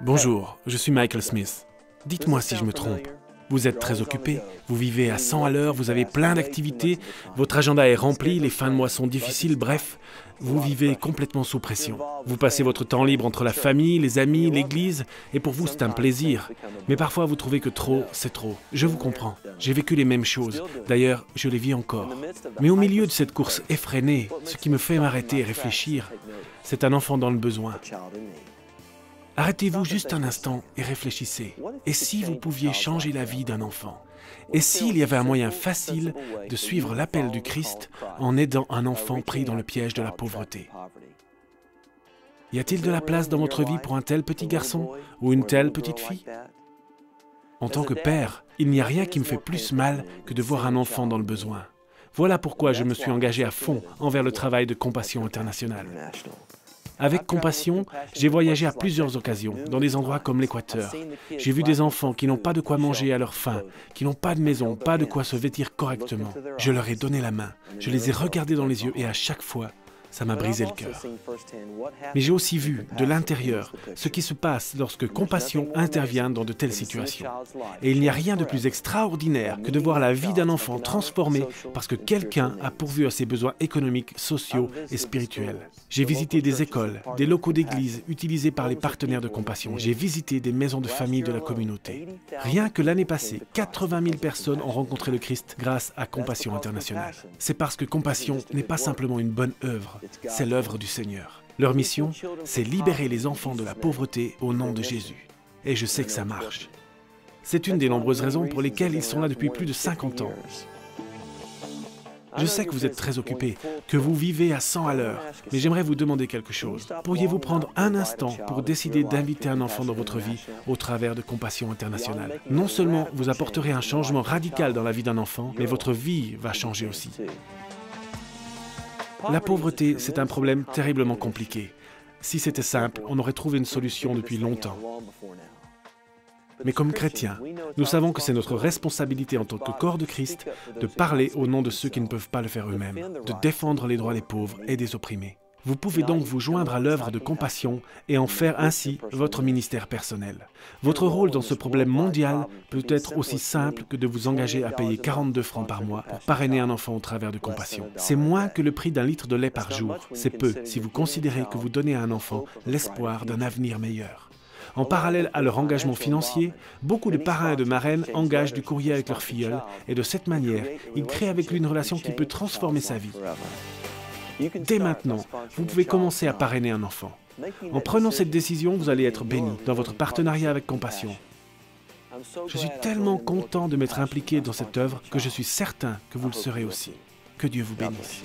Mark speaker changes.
Speaker 1: Bonjour, je suis Michael Smith. Dites-moi si je me trompe. Vous êtes très occupé, vous vivez à 100 à l'heure, vous avez plein d'activités, votre agenda est rempli, les fins de mois sont difficiles, bref, vous vivez complètement sous pression. Vous passez votre temps libre entre la famille, les amis, l'église, et pour vous c'est un plaisir. Mais parfois vous trouvez que trop, c'est trop. Je vous comprends, j'ai vécu les mêmes choses. D'ailleurs, je les vis encore. Mais au milieu de cette course effrénée, ce qui me fait m'arrêter et réfléchir, c'est un enfant dans le besoin. Arrêtez-vous juste un instant et réfléchissez. Et si vous pouviez changer la vie d'un enfant? Et s'il y avait un moyen facile de suivre l'appel du Christ en aidant un enfant pris dans le piège de la pauvreté? Y a-t-il de la place dans votre vie pour un tel petit garçon ou une telle petite fille? En tant que père, il n'y a rien qui me fait plus mal que de voir un enfant dans le besoin. Voilà pourquoi je me suis engagé à fond envers le travail de Compassion Internationale. Avec Compassion, j'ai voyagé à plusieurs occasions, dans des endroits comme l'Équateur. J'ai vu des enfants qui n'ont pas de quoi manger à leur faim, qui n'ont pas de maison, pas de quoi se vêtir correctement. Je leur ai donné la main, je les ai regardés dans les yeux et à chaque fois, ça m'a brisé le cœur. Mais j'ai aussi vu, de l'intérieur, ce qui se passe lorsque Compassion intervient dans de telles situations. Et il n'y a rien de plus extraordinaire que de voir la vie d'un enfant transformée parce que quelqu'un a pourvu à ses besoins économiques, sociaux et spirituels. J'ai visité des écoles, des locaux d'église utilisés par les partenaires de Compassion. J'ai visité des maisons de famille de la communauté. Rien que l'année passée, 80 000 personnes ont rencontré le Christ grâce à Compassion Internationale. C'est parce que Compassion n'est pas simplement une bonne œuvre, c'est l'œuvre du Seigneur. Leur mission, c'est libérer les enfants de la pauvreté au nom de Jésus. Et je sais que ça marche. C'est une des nombreuses raisons pour lesquelles ils sont là depuis plus de 50 ans. Je sais que vous êtes très occupé, que vous vivez à 100 à l'heure, mais j'aimerais vous demander quelque chose. Pourriez-vous prendre un instant pour décider d'inviter un enfant dans votre vie au travers de Compassion Internationale? Non seulement vous apporterez un changement radical dans la vie d'un enfant, mais votre vie va changer aussi. La pauvreté, c'est un problème terriblement compliqué. Si c'était simple, on aurait trouvé une solution depuis longtemps. Mais comme chrétiens, nous savons que c'est notre responsabilité en tant que corps de Christ de parler au nom de ceux qui ne peuvent pas le faire eux-mêmes, de défendre les droits des pauvres et des opprimés. Vous pouvez donc vous joindre à l'œuvre de Compassion et en faire ainsi votre ministère personnel. Votre rôle dans ce problème mondial peut être aussi simple que de vous engager à payer 42 francs par mois pour parrainer un enfant au travers de Compassion. C'est moins que le prix d'un litre de lait par jour. C'est peu si vous considérez que vous donnez à un enfant l'espoir d'un avenir meilleur. En parallèle à leur engagement financier, beaucoup de parrains et de marraines engagent du courrier avec leur filleul et de cette manière, ils créent avec lui une relation qui peut transformer sa vie. Dès maintenant, vous pouvez commencer à parrainer un enfant. En prenant cette décision, vous allez être béni dans votre partenariat avec Compassion. Je suis tellement content de m'être impliqué dans cette œuvre que je suis certain que vous le serez aussi. Que Dieu vous bénisse.